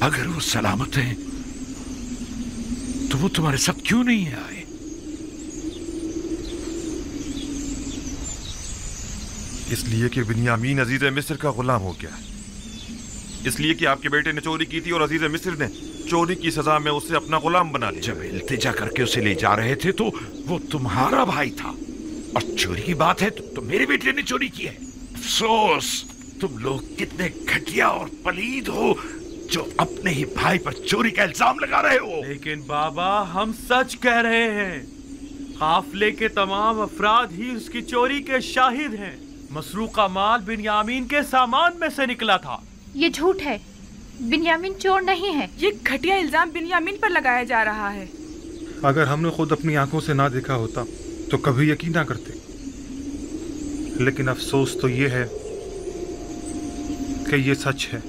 अगर वो सलामत हैं तो वो तुम्हारे साथ क्यों नहीं आए? इसलिए कि बिन्यामीन अजीज मिस्र का गुलाम हो गया। इसलिए कि आपके बेटे ने चोरी की थी और अजीज मिस्र ने चोरी की सजा में उसे अपना गुलाम बना लिया। जब इल्तिजा करके उसे ले जा रहे थे तो वो तुम्हारा भाई था, और चोरी की बात है तो मेरे बेटे ने चोरी की है। अफसोस, तुम लोग कितने घटिया और पलीद हो जो अपने ही भाई पर चोरी का इल्जाम लगा रहे हो। लेकिन बाबा, हम सच कह रहे हैं। काफिले के तमाम अफराद ही उसकी चोरी के शाहिद हैं। मसरूका माल बिन्यामीन के सामान में से निकला था। ये झूठ है, बिन्यामीन चोर नहीं है। ये घटिया इल्जाम बिन्यामीन पर लगाया जा रहा है। अगर हमने खुद अपनी आंखों से ना देखा होता तो कभी यकीन ना करते। लेकिन अफसोस तो ये है कि ये सच है।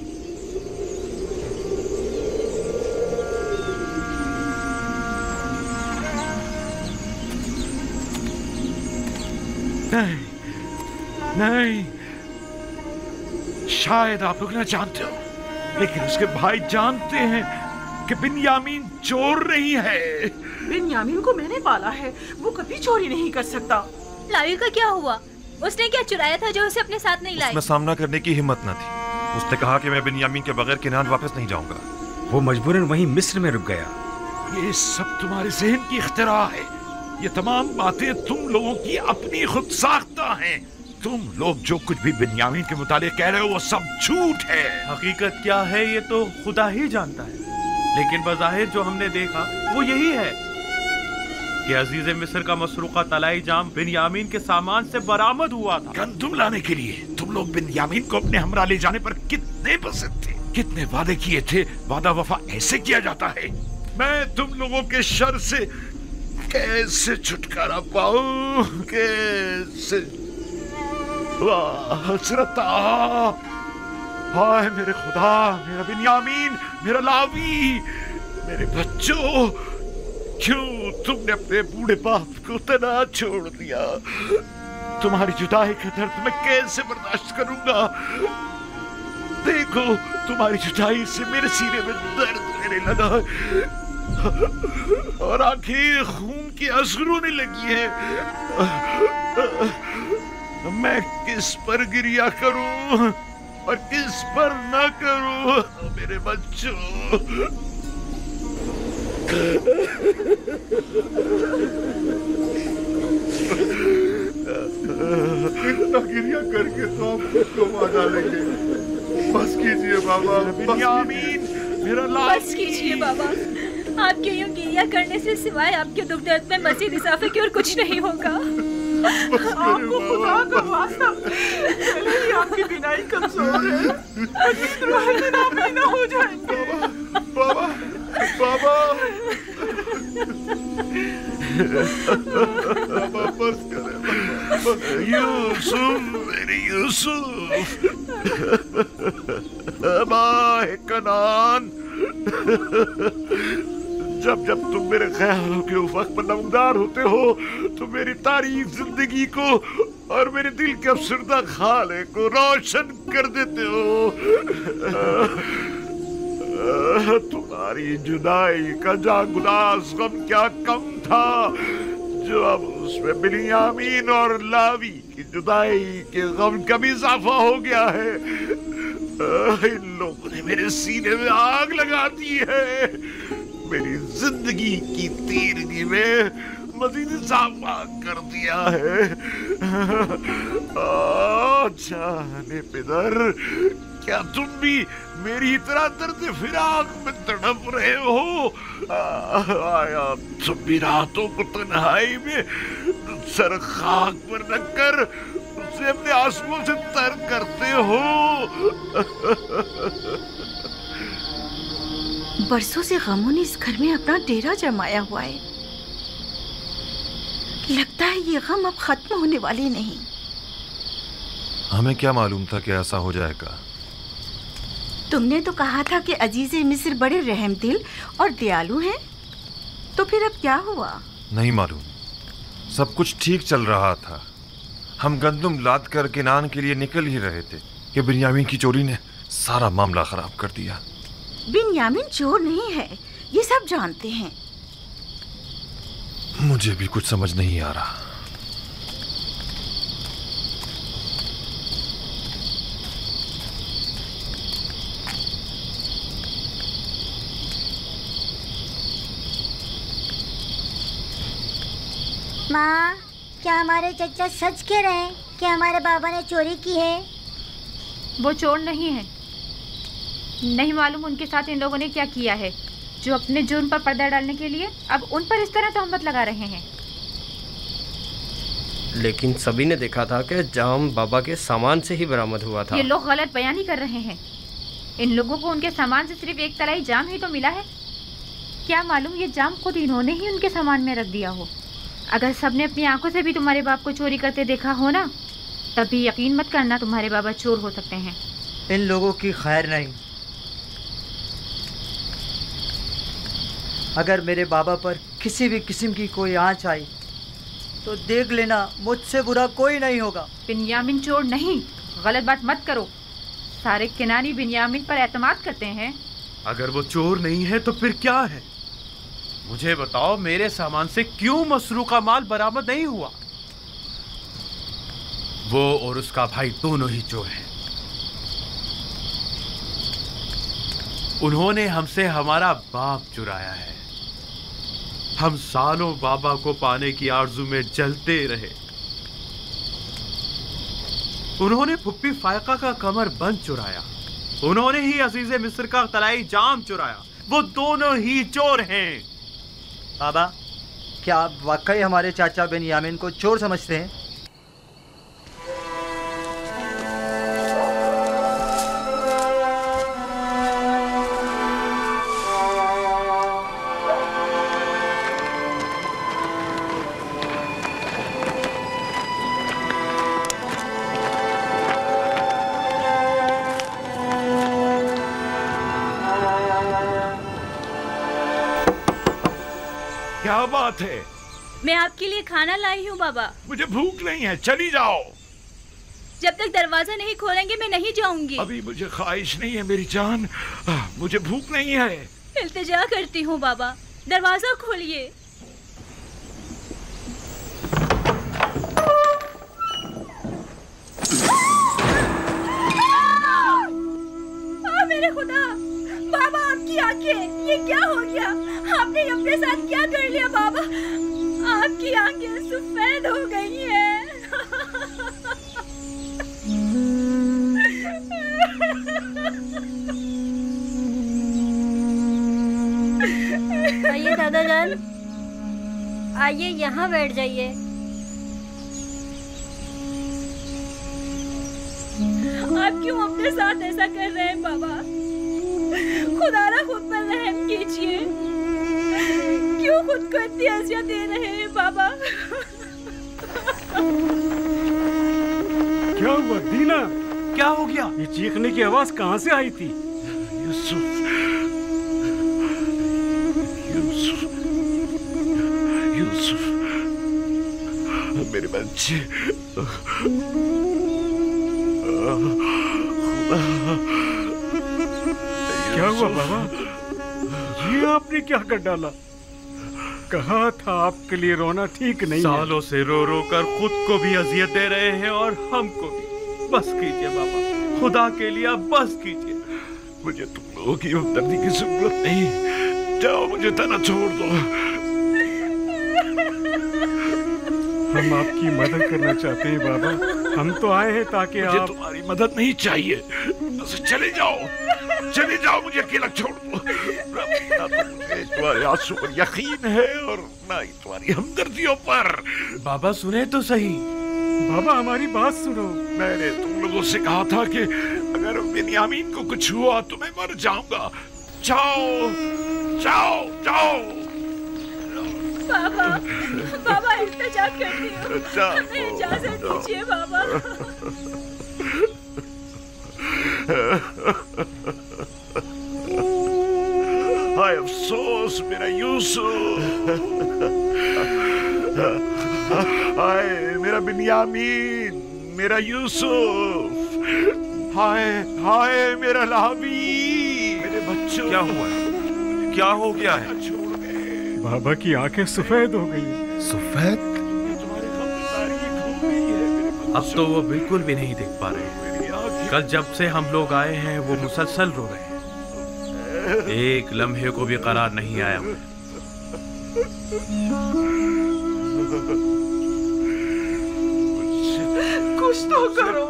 नहीं, नहीं, शायद आप लोग ना जानते हो, लेकिन उसके भाई जानते हैं कि बिन्यामीन चोर नहीं है। बिन्यामीन को मैंने पाला है, वो कभी चोरी नहीं कर सकता। लावी का क्या हुआ? उसने क्या चुराया था जो उसे अपने साथ नहीं लाए? उसमें सामना करने की हिम्मत न थी। उसने कहा कि मैं बिन्यामीन के बगैर किनान वापस नहीं जाऊंगा। वो मजबूरन वहीं मिस्र में रुक गया। ये सब तुम्हारे जहन की इख्तिरा है। ये तमाम बातें तुम लोगों की अपनी खुद साख्ता हैं। तुम लोग जो कुछ भी बिन्यामीन के मुतालिक कह रहे हो वो सब झूठ है। हकीकत क्या है ये तो खुदा ही जानता है, लेकिन बज़ाहिर जो हमने देखा वो यही है कि अजीज मिस्र का मसरूका तलाई जाम बिन्यामीन के सामान से बरामद हुआ था। गंदुम लाने के लिए तुम लोग बिन्यामीन को अपने हमरा ले जाने पर कितने पसंद थे, कितने वादे किए थे। वादा वफा ऐसे किया जाता है। मैं तुम लोगों के शर से कैसे छुटकारा पाऊं? कैसे? वाह हसरत! हाय मेरे खुदा, मेरा बिन्यामीन, मेरा लावी, मेरे बच्चों, क्यों तुमने अपने बूढ़े बाप को तना छोड़ दिया? तुम्हारी जुदाई का दर्द मैं कैसे बर्दाश्त करूंगा? देखो, तुम्हारी जुदाई से मेरे सीने में दर्द होने लगा और आंखें खून की आंसू रोने लगी है। मैं किस पर गिरिया करूं और किस पर ना करूं? मेरे बच्चों, इतना गिरिया करके तो आप खुद को मार डालेंगे। बस कीजिए बाबा, बिन्यामीन, मेरा लाल। बस कीजिए बाबा, आपके यूं गिरिया करने से सिवाय आपके दुख दर्द में मजीद इजाफे की और कुछ नहीं होगा। आपको खुदा का वास्ता, पहले ही आपकी बिनाई कमजोर है, मजीद रोहनी नामहीना हो जाएंगे। बाबा, बाबा, बाबा बस करें। यूसुफ, मेरे यूसुफ, माए कनान, जब जब तुम मेरे ख्यालों के उफ़क़ पर नमदार होते हो तो मेरी तारीफ जिंदगी को और मेरे दिल के अफसरदा खाले को रोशन कर देते हो। तुम्हारी जुदाई का जागुदास गम क्या कम था जो अब उसमें बिन्यामीन और लावी की जुदाई के गम का भी इजाफा हो गया है। इन लोगों ने मेरे सीने में आग लगा दी है। मेरी जिंदगी की तीरगी में मजीद इजाफा कर दिया है। जाने पिदर, क्या तुम भी मेरी तरह दर्द फिराक में तड़प रहे हो? आया तुम भी रातों को तन्हाई में सर खाक पर रखकर उसे अपने आंसुओं से तर करते हो? बरसों से गमों ने इस घर में अपना डेरा जमाया हुआ है। लगता है ये गम अब खत्म होने वाले नहीं। हमें क्या मालूम था कि ऐसा हो जाएगा। तुमने तो कहा था कि अजीज़े मिस्र बड़े रहमदिल और दयालु हैं, तो फिर अब क्या हुआ? नहीं मालूम, सब कुछ ठीक चल रहा था। हम गंदुम लाद कर किनान के लिए निकल ही रहे थे कि बिन्यामीन की चोरी ने सारा मामला खराब कर दिया। बिन्यामीन चोर नहीं है, ये सब जानते हैं। मुझे भी कुछ समझ नहीं आ रहा। माँ, क्या हमारे चचा सच कह रहे हैं कि हमारे बाबा ने चोरी की है? वो चोर नहीं है। नहीं मालूम उनके साथ इन लोगों ने क्या किया है, जो अपने जुर्म पर पर्दा डालने के लिए अब उन पर इस तरह तोहमत लगा रहे हैं। लेकिन सभी ने देखा था कि जाम बाबा के सामान से ही बरामद हुआ था। ये लोग गलत बयानी कर रहे हैं। इन लोगों को उनके सामान से सिर्फ एक तलाई जाम ही तो मिला है। क्या मालूम ये जाम खुद इन्होंने ही उनके सामान में रख दिया हो। अगर सबने अपनी आंखों से भी तुम्हारे बाप को चोरी करते देखा हो ना, तभी यकीन मत करना तुम्हारे बाबा चोर हो सकते हैं। इन लोगों की खैर नहीं। अगर मेरे बाबा पर किसी भी किस्म की कोई आंच आई तो देख लेना, मुझसे बुरा कोई नहीं होगा। बिन्यामीन चोर नहीं, गलत बात मत करो। सारे किनानी बिन्यामीन पर एतमाद करते हैं। अगर वो चोर नहीं है तो फिर क्या है? मुझे बताओ, मेरे सामान से क्यों मसरूका माल बरामद नहीं हुआ? वो और उसका भाई दोनों ही चोर हैं। उन्होंने हमसे हमारा बाप चुराया है। हम सालों बाबा को पाने की आरज़ू में जलते रहे। उन्होंने फुप्पी फायका का कमर बंद चुराया। उन्होंने ही अजीज़े मिस्र का तलाई जाम चुराया। वो दोनों ही चोर हैं। बाबा, क्या आप वाकई हमारे चाचा बिन्यामीन को चोर समझते हैं? क्या बात है? मैं आपके लिए खाना लाई हूँ बाबा। मुझे भूख नहीं है, चली जाओ। जब तक दरवाजा नहीं खोलेंगे मैं नहीं जाऊंगी। अभी मुझे ख्वाहिश नहीं है मेरी जान, मुझे भूख नहीं है। इल्तिजा करती हूँ बाबा, दरवाजा खोलिए। मेरे खुदा, बाबा आपकी आंखें, ये क्या हो गया? आपने अपने साथ क्या कर लिया बाबा? आपकी आंखें सफेद हो गई हैं। आइए दादा जान, आइए यहाँ बैठ जाइए। आप क्यों अपने साथ ऐसा कर रहे हैं बाबा? खुदारा खुद पर रहम कीजिए। क्यों खुद को इतनी अज़ियत दे रहे हैं बाबा? क्या हुआ दीना? क्या हो गया? ये चीखने की आवाज कहाँ से आई थी? यूसुफ, यूसुफ, यूसुफ, मेरे बच्चे। क्या हुआ बाबा? ये आपने क्या कर डाला? कहा था आपके लिए रोना ठीक नहीं है। सालों से रो रो कर खुद को भी अजियत दे रहे हैं और हमको भी। बस कीजिए बाबा, खुदा के लिए बस कीजिए। मुझे तुम लोगों की हमदर्दी की जरूरत नहीं। जाओ, मुझे तना छोड़ दो। हम आपकी मदद करना चाहते हैं बाबा। हम तो आए हैं ताकि मुझे आप... तुम्हारी मदद नहीं चाहिए। बस चले जाओ, चले जाओ, मुझे अकेला छोड़ दो। ना तो मुझे तुम्हारे आंसू पर यकीन है और ना ही तुम्हारी हमदर्दियों पर। बाबा सुने तो सही। बाबा हमारी बात सुनो। मैंने तुम लोगों से कहा था कि अगर बिन्यामीन को कुछ हुआ तो मैं मर जाऊंगा। जाओ, जाओ, जाओ। बाबा, बाबा इल्तिजा करती हूँ, इजाजत दीजिए बाबा। हाय अफसोस मेरा यूसुफ, हाय मेरा बिन्यामीन, मेरा यूसुफ, हाय हाय मेरा लावी, मेरे बच्चों, क्या हुआ है? क्या हो गया है? बाबा की आंखें सफेद हो गई। सफेद? अब तो वो बिल्कुल भी नहीं देख पा रहे। कल जब से हम लोग आए हैं वो मुसलसल रो रहे हैं, एक लम्हे को भी करार नहीं आया। कुछ तो करो,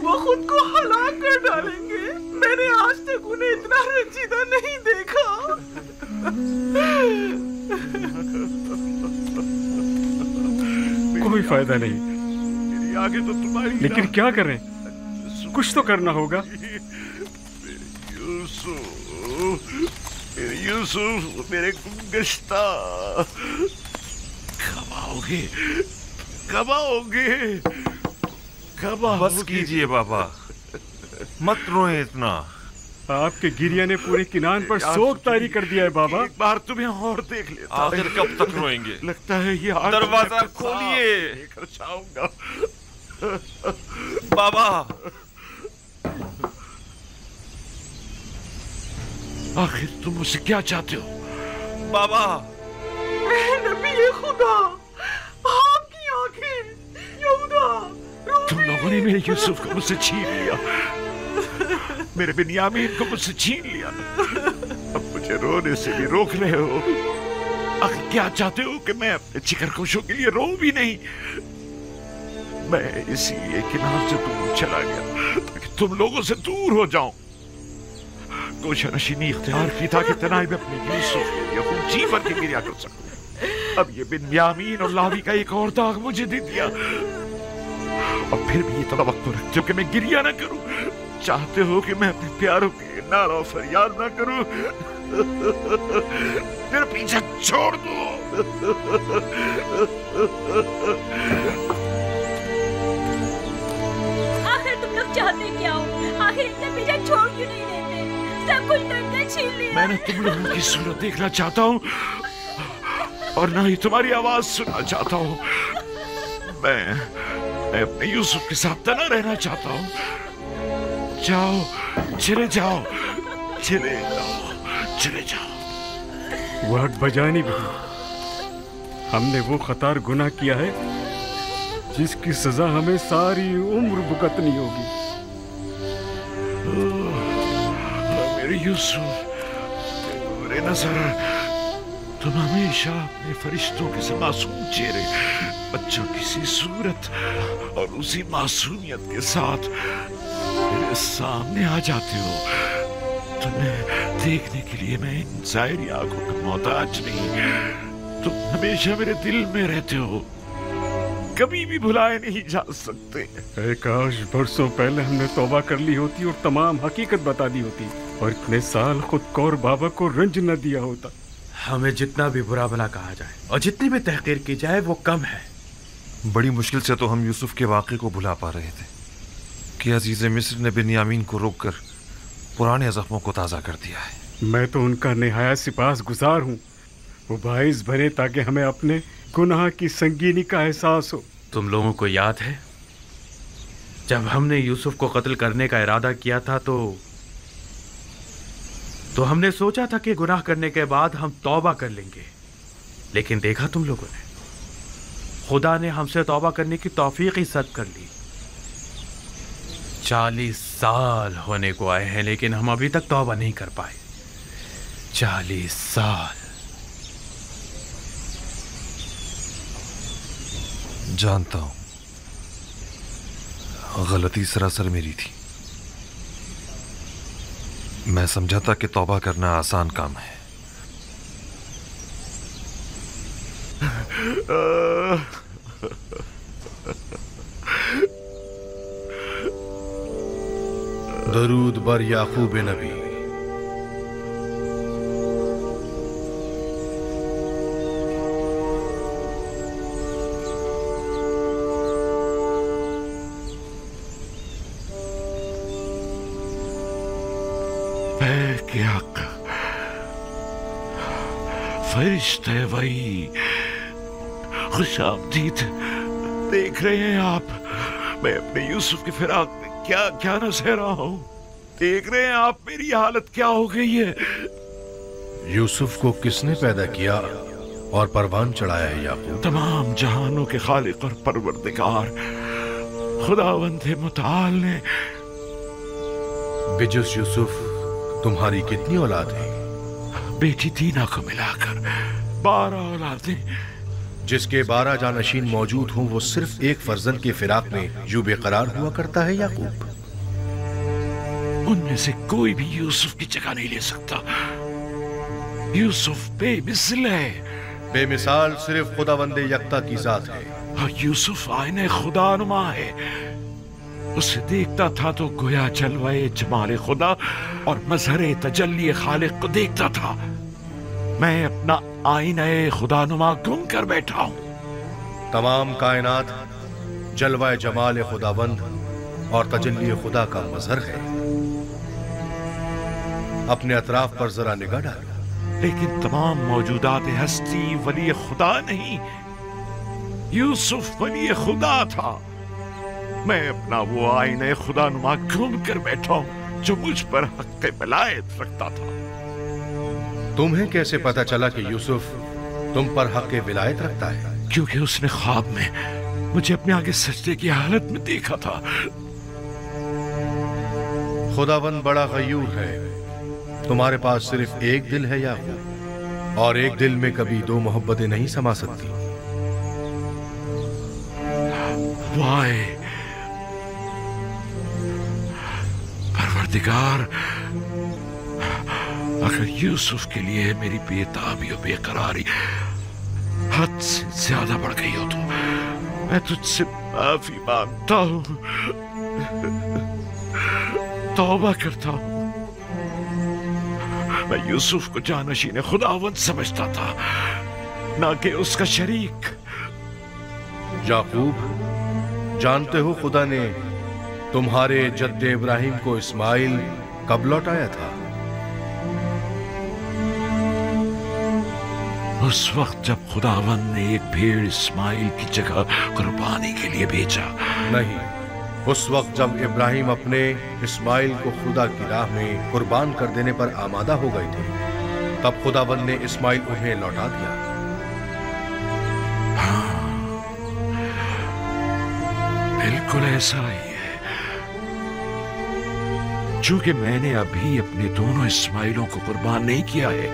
वो खुद को हलाक कर डालेंगे। मैंने आज तक उन्हें इतना रंजीदा नहीं देखा। कोई फायदा नहीं, आगे तो तुम्हारी, लेकिन क्या करें? कुछ तो करना होगा। यूसुफ, मेरे गुंगश्ता, कब आओगे? कब आओगे? कब आओगे? बस कीजिए बाबा, मत रोए इतना। आपके गिरिया ने पूरे किनान पर शोक तारी कर दिया है बाबा। एक बार तुम्हें और देख लेता। आखिर कब तक रोएंगे? लगता है ये दरवाजा खोलिए। लेकर जाऊंगा। बाबा, आखिर तुम मुझसे क्या चाहते हो? बाबा, नबी खुदा, आपकी आंखें, यहूदा, तुम लोगों ने मेरे यूसुफ को मुझसे छीन लिया, मेरे बिन्यामीन को मुझसे छीन लिया। अब मुझे रोने से भी रोक रहे हो। आखिर क्या चाहते हो कि मैं अपने जिगर खुशों के लिए रो भी नहीं? मैं इसीलिए किनार से दूर चला गया ताकि तुम लोगों से दूर हो जाऊं। गोशनशीनी इख्तियार की था कि तनाई में अपने यूसुफ के लिए खून जी भर के गिरिया कर सकूं। अब ये बिन्यामीन और लावी का एक और दाग मुझे दे दिया, और फिर भी ये तवक्को रखते हो कि मैं गिरिया ना करूं। चाहते हो कि मैं अपने प्यारों के नारा और फरियाद ना करूं। मेरा पीछा छोड़ दो। आखिर तुम लोग चाहते क्या हो? आखिर इतना पीछा छोड़ क्यों नहीं देते? सब कुछ करके छीन लिया। मैं तुम लोगों की सूरत देखना चाहता हूँ और ना ही तुम्हारी आवाज सुनना चाहता हूँ। मैं अपने यूसुफ के साथ तना रहना चाहता हूँ। जाओ, चले जाओ, चले जाओ, चले जाओ। वक्त बजानी बहन, हमने वो खतार गुनाह किया है जिसकी सजा हमें सारी उम्र भुगतनी होगी। मेरे यूसुफ, मेरे नजर, तुम हमेशा अपने फरिश्तों के से मासूम चेहरे, बच्चों की सी सूरत और उसी मासूमियत के साथ मेरे सामने आ जाते हो। तुम्हें देखने के लिए मैं इन ज़ाहिरी आंखों का मोहताज नहीं। तुम हमेशा मेरे दिल में रहते हो, कभी भी भुलाए नहीं जा सकते। काश बरसों पहले हमने तौबा कर ली होती और तमाम हकीकत बता दी होती, और इतने साल खुद को और बाबा को रंज न दिया होता। हमें जितना भी बुरा भला कहा जाए और जितनी भी तहकीर की जाए वो कम है। बड़ी मुश्किल से तो हम यूसुफ के वाक़े को भुला पा रहे थे कि अजीज़ मिस्र ने बिन्यामीन को रोककर पुराने जख्मों को ताज़ा कर दिया है। मैं तो उनका निहायत सिपास गुजार हूँ। वो बाइस बने ताकि हमें अपने गुनाह की संगीनी का एहसास हो। तुम लोगों को याद है जब हमने यूसुफ को कत्ल करने का इरादा किया था तो हमने सोचा था कि गुनाह करने के बाद हम तौबा कर लेंगे, लेकिन देखा तुम लोगों ने, खुदा ने हमसे तौबा करने की तौफीक ही सद कर ली। 40 साल होने को आए हैं लेकिन हम अभी तक तौबा नहीं कर पाए। 40 साल। जानता हूं, गलती सरासर मेरी थी। मैं समझा था कि तौबा करना आसान काम है। दरूद बर याकूब नबी। फरिश्ते वही, खुशामदीद। देख रहे हैं आप, मैं अपने यूसुफ की फिराक में क्या क्या न सह रहा हूँ। देख रहे हैं आप मेरी हालत क्या हो गई है। यूसुफ को किसने पैदा किया और परवान चढ़ाया है याकूब? तमाम जहानों के खालिक और परवरदिगार खुदावंद मुताल ने। बिजुस यूसुफ तुम्हारी कितनी औलाद है? बेटी दीना को मिलाकर 12 औलादें। जिसके 12 जानशीन मौजूद हों वो सिर्फ एक फर्जंद के फिराक में यूं बेकरार हुआ करता है याकूब? उनमें से कोई भी यूसुफ की जगह नहीं ले सकता। यूसुफ बेमिसाल है। बेमिसाल सिर्फ खुदावंदे यकता की जात है। और यूसुफ आईने खुदानुमा है। उसे देखता था तो गोया जलवाए जमाले खुदा और मजहरे तजल्ली खालिक को देखता था। मैं अपना आईने खुदानुमा गुम कर बैठा हूं। तमाम कायनात जलवाए जमाल खुदावंद और तजल्ली खुदा का मजहर है। अपने अतराफ पर जरा निगाह डालो। लेकिन तमाम मौजूदात हस्ती वली खुदा नहीं। यूसुफ वली खुदा था। मैं अपना वो आईने खुदानुमा गुम कर बैठा हूं जो मुझ पर हक़ विलायत रखता था। तुम्हें कैसे पता चला कि यूसुफ तुम पर हक़ विलायत रखता है? क्योंकि उसने ख्वाब में मुझे अपने आगे सजदे की हालत में देखा था। खुदावंद बड़ा गयूर है। तुम्हारे पास सिर्फ एक दिल है याकूब, और एक दिल में कभी 2 मोहब्बतें नहीं समा सकती। वाह परवरदिगार, अगर यूसुफ के लिए मेरी बेताबी और बेकरारी हद से ज्यादा बढ़ गई हो तो मैं तुझसे माफी मांगता हूं। तौबा करता हूं। मैं यूसुफ को जानशीन खुदावंद समझता था, ना कि उसका शरीक। याकूब, जानते हो खुदा ने तुम्हारे जद्दे इब्राहिम को इस्माइल कब लौटाया था? उस वक्त जब खुदावंद ने एक भेड़ इस्माइल की जगह कुर्बानी के लिए भेजा। नहीं, उस वक्त जब इब्राहिम अपने इस्माइल को खुदा की राह में कुर्बान कर देने पर आमादा हो गए थे, तब खुदावंद ने इस्माइल उन्हें लौटा दिया। हाँ, बिल्कुल ऐसा ही है। चूंकि मैंने अभी अपने दोनों इस्माइलों को कुर्बान नहीं किया है,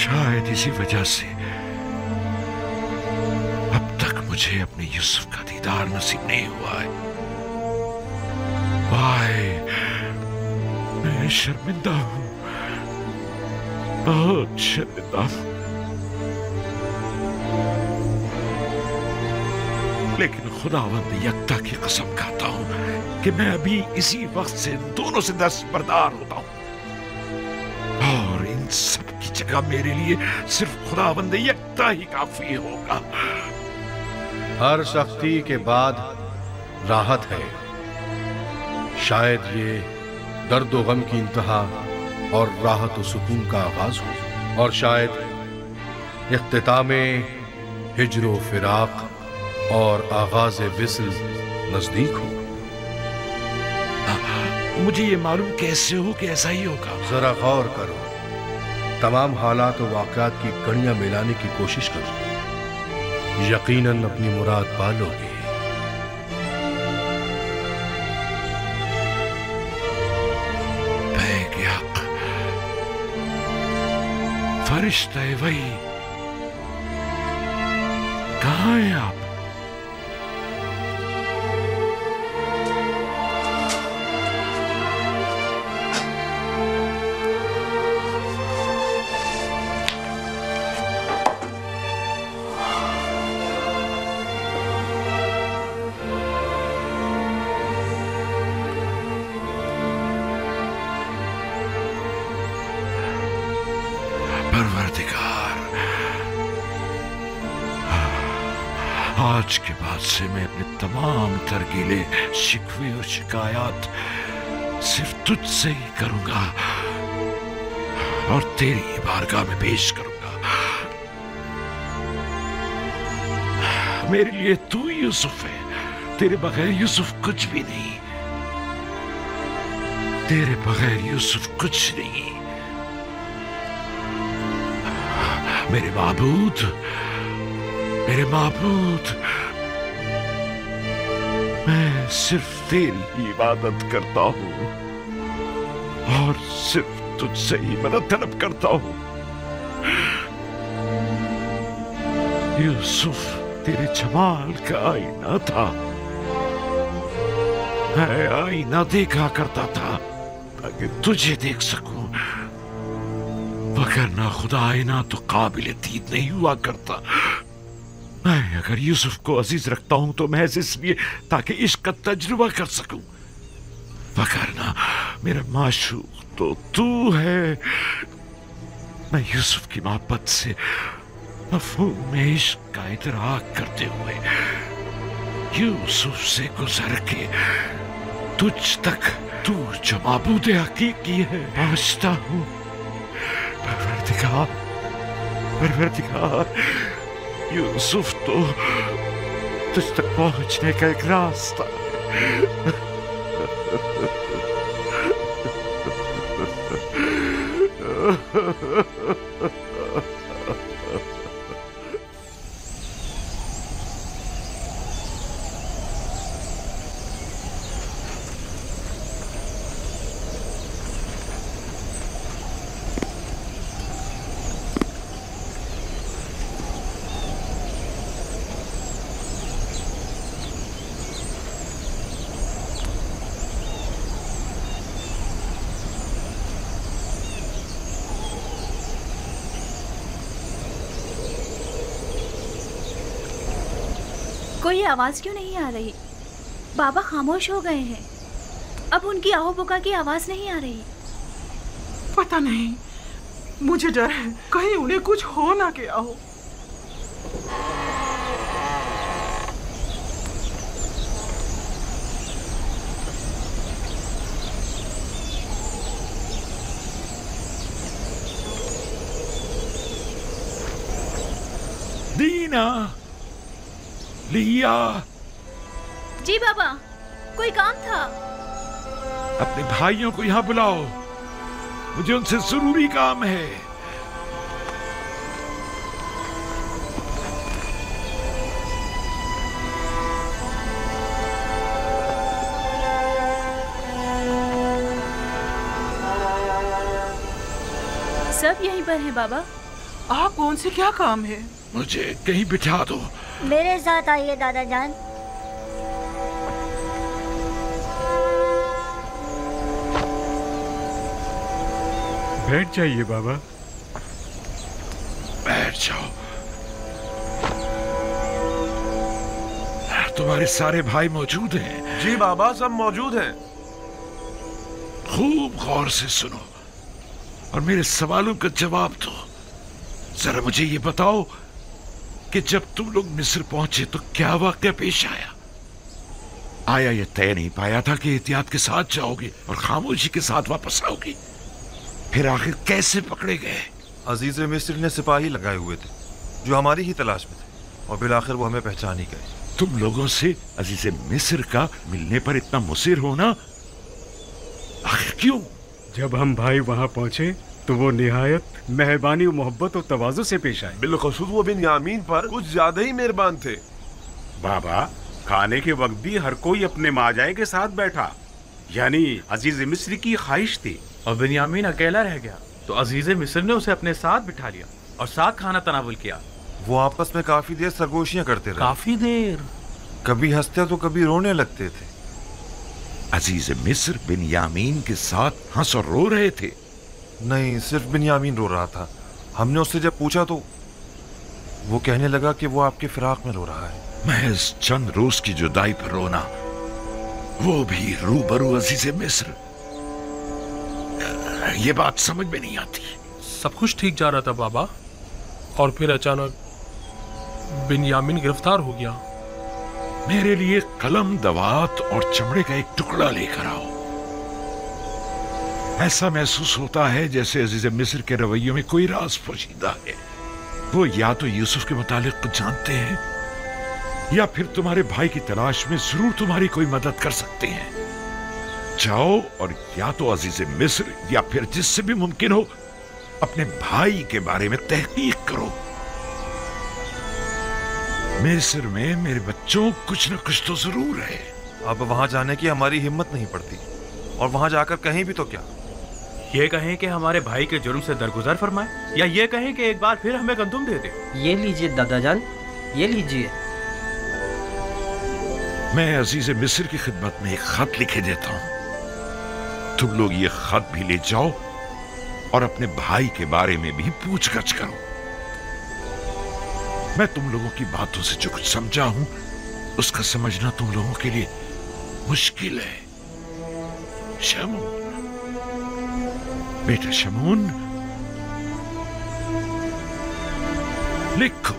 शायद इसी वजह से अब तक मुझे अपने यूसुफ का दीदार नसीब नहीं हुआ है। वाह, मैं शर्मिंदा हूं, बहुत शर्मिंदा हूं। लेकिन खुदावंद यकता की कसम खाता हूं कि मैं अभी इसी वक्त से दोनों से दस्तबरदार होता हूं, और इन सब की जगह मेरे लिए सिर्फ खुदावंद यकता ही काफी होगा। हर सख्ती के बाद राहत है। शायद ये दर्द व गम की इंतहा और राहत व सुकून का आगाज हो, और शायद इख्तितामे हिज्र व फिराक और आगाज विस्ल नजदीक हो। मुझे ये मालूम कैसे हो कि ऐसा ही होगा? जरा गौर करो, तमाम हालात और वाक़यात की कड़ियां मिलाने की कोशिश करो। यकीनन अपनी मुराद पालोगे। फरिश्ते वही, कहाँ हैं आप? आज के बाद से मैं अपने तमाम तरगीले, शिकवे और शिकायत सिर्फ तुझसे ही करूंगा और तेरी बारगाह में पेश करूंगा। मेरे लिए तू यूसुफ है, तेरे बगैर यूसुफ कुछ भी नहीं। तेरे बगैर यूसुफ कुछ नहीं। मेरे माबूद, मेरे माबूद, मैं सिर्फ तेरी ही इबादत करता हूँ और सिर्फ तुझसे ही मदद तलब करता हूँ। यूसुफ तेरे जमाल का आईना था। मैं आईना देखा करता था ताकि तुझे देख सकूं, वरना खुदा आईना तो काबिल दीद नहीं हुआ करता। मैं अगर यूसुफ को अजीज रखता हूं तो महज इसलिए ताकि इश्क का तजुर्बा कर सकूं, वरना मेरा माशूक तो तू है। मैं यूसुफ की मोहब्बत से मफहूम में इश्क का इदराक करते हुए यूसुफ से गुजर के तुझ तक, तू जो माबूद हकीकी है, पहुंचता हूं। परवरदिगार, परवरदिगार, यूसुफ तो तुझ तक पहुंचने का एक रास्ता है। कोई आवाज क्यों नहीं आ रही? बाबा खामोश हो गए हैं। अब उनकी आहो पुका की आवाज नहीं आ रही। पता नहीं, मुझे डर है कहीं उन्हें कुछ हो ना गया हो। दीना, लिया। जी बाबा, कोई काम था? अपने भाइयों को यहाँ बुलाओ, मुझे उनसे जरूरी काम है। सब यहीं पर हैं बाबा। आप कौन से क्या काम है? मुझे कहीं बिठा दो। मेरे साथ आइए दादा जान। बैठ जाइए बाबा। बैठ जाओ। तुम्हारे सारे भाई मौजूद हैं? जी बाबा, सब मौजूद हैं। खूब गौर से सुनो और मेरे सवालों का जवाब दो। जरा मुझे ये बताओ कि जब तुम लोग मिस्र पहुंचे तो क्या वाकया पेश आया? आया ये तय नहीं पाया था कि एहतियात के साथ जाओगे और खामोशी के साथ वापस आओगे? फिर आखिर कैसे पकड़े गए? अजीज मिस्र ने सिपाही लगाए हुए थे जो हमारी ही तलाश में थे और फिर आखिर वो हमें पहचान ही गए। तुम लोगों से अजीज मिस्र का मिलने पर इतना मुसिर होना आखिर क्यों? जब हम भाई वहां पहुंचे तो वो निहायत मेहरबानी और मोहब्बत और तवाज़ु से पेश आए। बिलखुसूस वो बिन्यामीन पर कुछ ज्यादा ही मेहरबान थे। बाबा, खाने के वक्त भी हर कोई अपने माजाए के साथ बैठा, यानी अजीज मिस्र की ख्वाहिश थी। और बिन्यामीन अकेला रह गया तो अजीज मिस्र ने उसे अपने साथ बिठा लिया और साथ खाना तनावुल किया। वो आपस में काफी देर सरगोशियां करते रहे। काफी देर? कभी हंसते तो कभी रोने लगते थे। अजीज मिस्र बिन्यामीन के साथ हंस और रो रहे थे? नहीं, सिर्फ बिन्यामीन रो रहा था। हमने उससे जब पूछा तो वो कहने लगा कि वो आपके फिराक में रो रहा है। महज चंद रोज की जुदाई पर रोना, वो भी रूबरू अजीज मिस्र, ये बात समझ में नहीं आती। सब कुछ ठीक जा रहा था बाबा, और फिर अचानक बिन्यामीन गिरफ्तार हो गया। मेरे लिए कलम, दवात और चमड़े का एक टुकड़ा लेकर आओ। ऐसा महसूस होता है जैसे अजीज मिस्र के रवैयों में कोई राज पोशीदा है। वो या तो यूसुफ के मुतालिक कुछ जानते हैं या फिर तुम्हारे भाई की तलाश में जरूर तुम्हारी कोई मदद कर सकते हैं। जाओ और या तो अजीज मिस्र या फिर जिससे भी मुमकिन हो अपने भाई के बारे में तहकीक करो। मिस्र में मेरे बच्चों कुछ न कुछ तो जरूर है। अब वहां जाने की हमारी हिम्मत नहीं पड़ती, और वहां जाकर कहीं भी तो क्या, ये कहें कि हमारे भाई के जुर्म से दरगुजर फरमाए, या ये कहें कि एक बार फिर हमें गंदुम दे दे। ये लीजिए दादाजान, ये लीजिए। मैं अजीज मिस्र की खिदमत में एक खत लिखे देता हूं। तुम लोग ये खत भी ले जाओ और अपने भाई के बारे में भी पूछगछ करो। मैं तुम लोगों की बातों से जो कुछ समझा हूं उसका समझना तुम लोगों के लिए मुश्किल है। शमून, बेटा शमून, लिखो।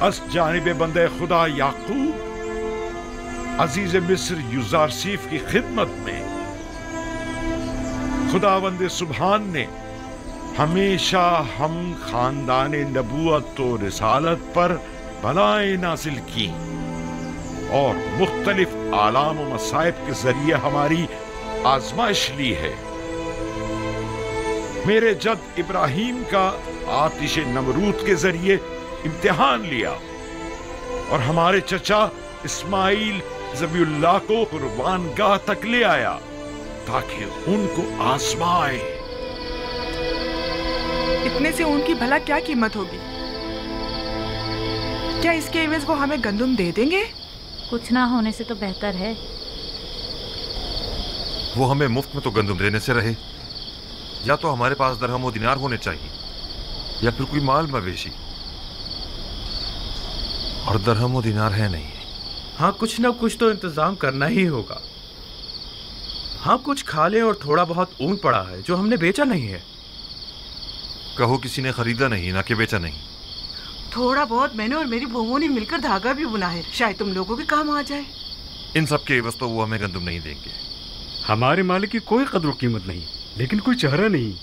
अस जानिब बंदे खुदा याकूब अजीज मिस्र युजारसीफ की खिदमत में खुदावंद सुभान ने हमेशा हम खानदान नबूवत और रिसालत पर बलाएं नाजिल की और मुख्तलिफ आलाम व मसाइब के जरिए हमारी आजमाइश ली है। मेरे जद इब्राहिम का आतिश नमरूद के जरिए इम्तिहान लिया और हमारे चचा इस्माइल ज़बीउल्लाह को कुर्बानगाह तक ले आया ताकि उनको आजमाए। इतने से उनकी भला क्या कीमत होगी? क्या इसके एवज वो हमें गंदुम दे देंगे? कुछ ना होने से तो बेहतर है। वो हमें मुफ्त में तो गंदुम देने से रहे, या तो हमारे पास दरहम व दिनार होने चाहिए या फिर कोई माल मवेशी, और दरहम व दिनार है नहीं। हाँ, कुछ ना कुछ तो इंतजाम करना ही होगा। हाँ, कुछ खा ले, और थोड़ा बहुत ऊन पड़ा है जो हमने बेचा नहीं है। कहो किसी ने खरीदा नहीं, ना कि बेचा नहीं। थोड़ा बहुत मैंने और मेरी बहुओं ने मिलकर धागा भी बुना है, शायद तुम लोगों के काम आ जाए। इन सब के एवज तो वो हमें गंदुम नहीं देंगे। हमारे माल की कोई कद्र कीमत नहीं, लेकिन कोई चेहरा नहीं,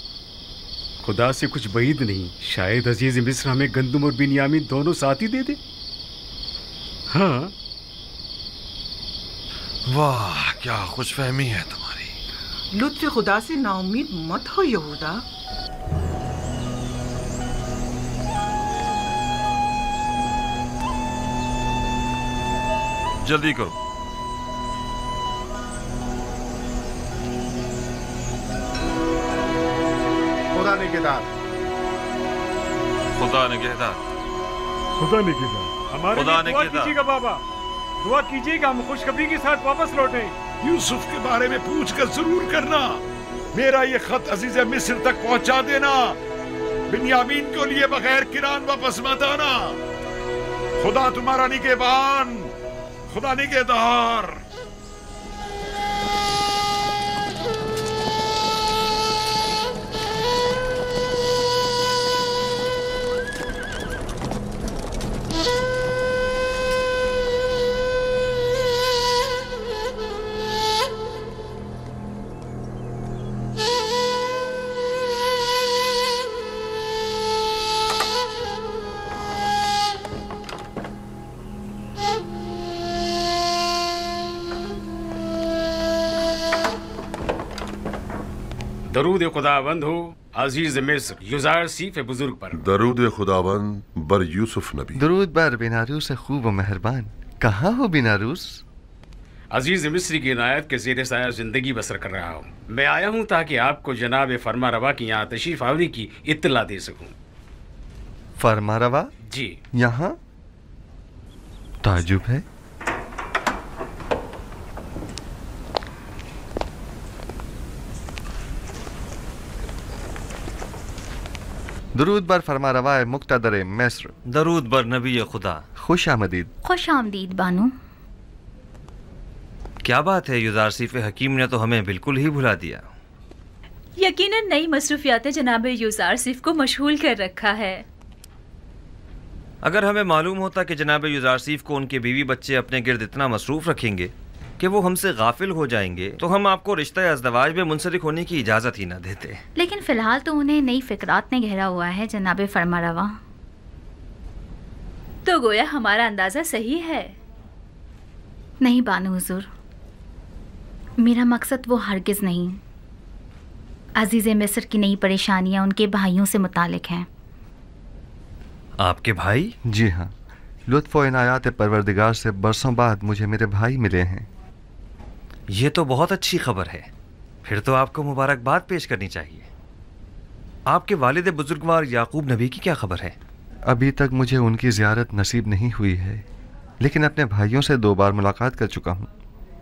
खुदा से कुछ बईद नहीं। शायद अजीज मिस्र हमें गंदुम और बिन्यामीन दोनों साथ ही दे दे। हाँ। वाह, क्या खुशफहमी है तुम्हारी। लुत्फ़ खुदा से नाउम्मीद मत हो यहूदा। जल्दी करो। खुदा निगहदार, खुदा निगहदार, खुदा निगहदार, हमारे खुदा लिए दुआ कीजिएगा बाबा, दुआ कीजिएगा हम खुशखबरी के साथ वापस लौटें। यूसुफ के बारे में पूछकर जरूर करना। मेरा ये खत अजीज मिस्र तक पहुंचा देना। बिन्यामीन को लिए बगैर किरान वापस मत आना। खुदा तुम्हारा निगहबान, खुदा निगहदार। दरूद खुदावंद हो अजीज मिस्र युजारसीफ बुजुर्ग पर। दरूद खुदावंद बर यूसुफ नबी। दरूद बर बिनारूस खूब व मेहरबान। कहाँ हो बिनारूस? अजीज मिस्र की इनायत के ज़ेर साया जिंदगी बसर कर रहा हूँ। मैं आया हूँ ताकि आपको जनाब फरमा रवा की यहाँ तशरीफ आवरी की इत्तला दे सकूँ। फरमा रवा? जी। यहाँ ताजुब है। दरूद बर फरमा रवाए मुक्तदर मिस्र। दरूद बर नबी खुदा। खुश आमदीद। खुश आमदीद बानू। क्या बात है, युजारसीफ हकीम ने तो हमें बिल्कुल ही भुला दिया। यकीनन नई मसरूफियातें जनाब युजारसीफ को मशगूल कर रखा है। अगर हमें मालूम होता कि जनाब युजारसीफ को उनके बीवी बच्चे अपने गिर्द इतना मसरूफ रखेंगे कि वो हमसे गाफिल हो जाएंगे, तो हम आपको रिश्ता अज़दवाज में मुंसलिक होने की इजाज़त ही ना देते। लेकिन फ़िलहाल तो उन्हें नई फ़िक्रात ने घेरा हुआ है जनाब फरमारवा। तो गोया हमारा अंदाज़ा सही है। नहीं बानो हुजूर, मेरा मकसद वो हरगिज़ नहीं। अजीज़ मिस्र की नई परेशानियां उनके भाइयों से मुतालिक हैं। आपके भाई? जी हाँ, लुत्फ़ व इनायात परवरदिगार से बरसों बाद मुझे मेरे भाई मिले हैं। ये तो बहुत अच्छी खबर है। फिर तो आपको मुबारकबाद पेश करनी चाहिए। आपके वालिद बुजुर्गवार याकूब नबी की क्या खबर है? अभी तक मुझे उनकी ज़ियारत नसीब नहीं हुई है, लेकिन अपने भाइयों से 2 बार मुलाकात कर चुका हूँ।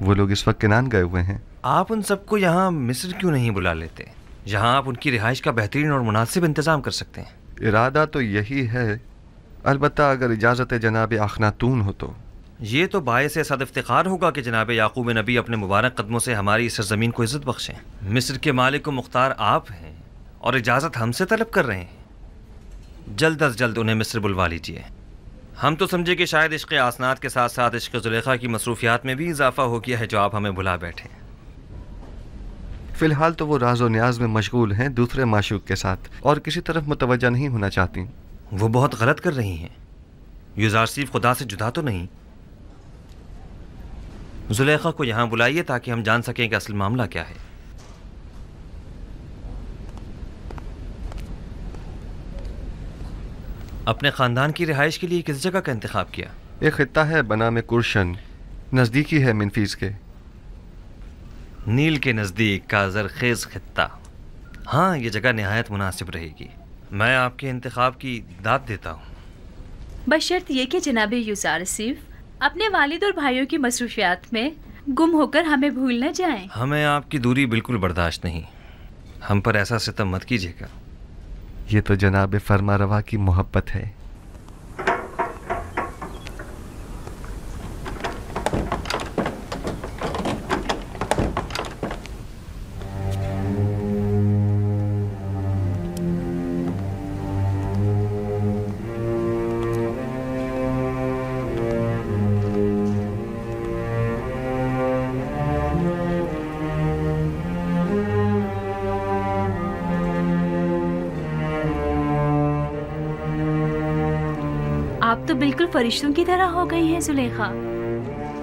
वो लोग इस वक्त किनान गए हुए हैं। आप उन सबको यहाँ मिस्र क्यों नहीं बुला लेते? यहाँ आप उनकी रिहाइश का बेहतरीन और मुनासिब इंतज़ाम कर सकते हैं। इरादा तो यही है, अलबत्ता अगर इजाज़त जनाब अखनातून हो तो। ये तो बायस सद इफ्तिखार होगा कि जनाब याकूब नबी अपने मुबारक कदमों से हमारी इस ज़मीन को इज़्ज़त बख्शें। मिस्र के मालिक व मुख्तार आप हैं और इजाज़त हमसे तलब कर रहे हैं। जल्द अज जल्द उन्हें मिस्र बुलवा लीजिए। हम तो समझे कि शायद इश्क़ आसनात के साथ साथ इश्क़ ज़ुलेखा की मसरूफियात में भी इजाफा हो गया है जो आप हमें बुला बैठे। फ़िलहाल तो वो राज व न्याज में मशगूल हैं दूसरे माशूक के साथ, और किसी तरफ मुतवज्जा नहीं होना चाहती। वो बहुत गलत कर रही हैं। यूज़ारसीफ खुदा से जुदा तो नहीं। ज़ुलेखा को यहाँ बुलाइए ताकि हम जान सकें कि असल मामला क्या है। अपने ख़ानदान की रिहाइश के लिए किस जगह का इंतखाब किया? एक खित्ता है बनाम कुर्शन, नज़दीकी है मिनफीस के। नील के नज़दीक का ज़रखेज़ खित्ता। हाँ, ये जगह नहायत मुनासिब रहेगी। मैं आपके इंतखाब की दाद देता हूँ, बशर्त ये कि जनाब यूज़ारसीफ अपने वालिद और भाइयों की मसरूफियात में गुम होकर हमें भूल न जाएं। हमें आपकी दूरी बिल्कुल बर्दाश्त नहीं। हम पर ऐसा सितम मत कीजिएगा। ये तो जनाब फरमारवा की मोहब्बत है। आप तो बिल्कुल फरिश्तों की तरह हो गई हैं ज़ुलेखा।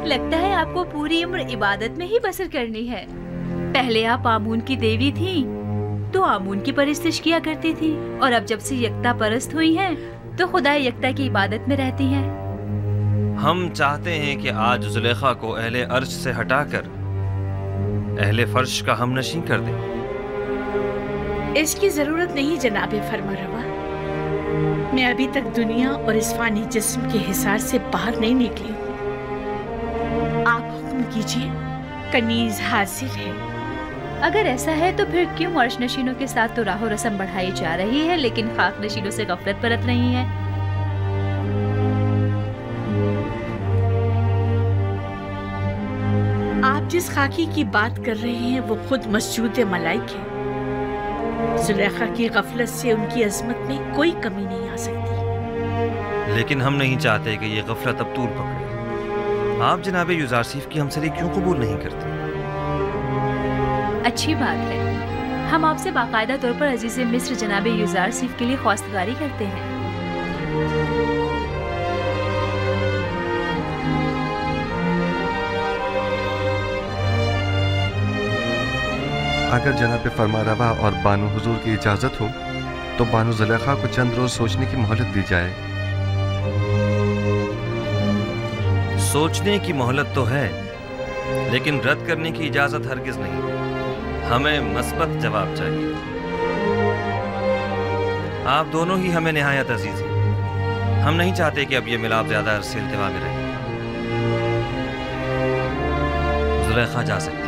लगता है आपको पूरी उम्र इबादत में ही बसर करनी है। पहले आप आमून की देवी थी तो आमून की परस्तिश किया करती थी, और अब जब से यकता परस्त हुई हैं तो खुदा यकता की इबादत में रहती हैं। हम चाहते हैं कि आज ज़ुलेखा को अहले अर्श से हटाकर अहले फर्श का हमनशीं कर दें। इसकी जरूरत नहीं जनाब फरमारवा। मैं अभी तक दुनिया और इस फानी जिस्म के हिसार से बाहर नहीं निकली। आप हुक्म कीजिए, कनीज हाजिर है। अगर ऐसा है तो फिर क्यों अर्श नशीनों के साथ तो राहो रस्म बढ़ाई जा रही है, लेकिन खाक नशीनों से गफलत बरत रही है? आप जिस खाकी की बात कर रहे हैं वो खुद मस्जूद मलाइक है। ज़ुलेखा की गफलत से उनकी अजमत में कोई कमी नहीं आ सकती। लेकिन हम नहीं चाहते कि ये गफलत अब तूल पकड़े। आप जनाब यूज़ारसीफ की हमसरी क्यों कबूल नहीं करते? अच्छी बात है। हम आपसे बाकायदा तौर पर अजीज़ मिस्र जनाब यूज़ारसीफ के लिए ख्वास्तगारी करते हैं। अगर जनाब फरमारवा और बानो हुजूर की इजाज़त हो तो बानो ज़ुलेखा को चंद रोज़ सोचने की मोहलत दी जाए। सोचने की मोहलत तो है, लेकिन रद्द करने की इजाज़त हरगिज़ नहीं। हमें मस्बत जवाब चाहिए। आप दोनों ही हमें निहायत अजीज़ हैं। हम नहीं चाहते कि अब ये मिलाप ज़्यादा अरसे इल्तिवा में रहे। ज़ुलेखा जा सकती है।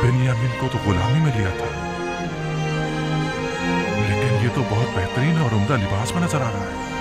बिन्यामीन को तो गुलामी में लिया था, लेकिन ये तो बहुत बेहतरीन और उम्दा लिबास में नजर आ रहा है।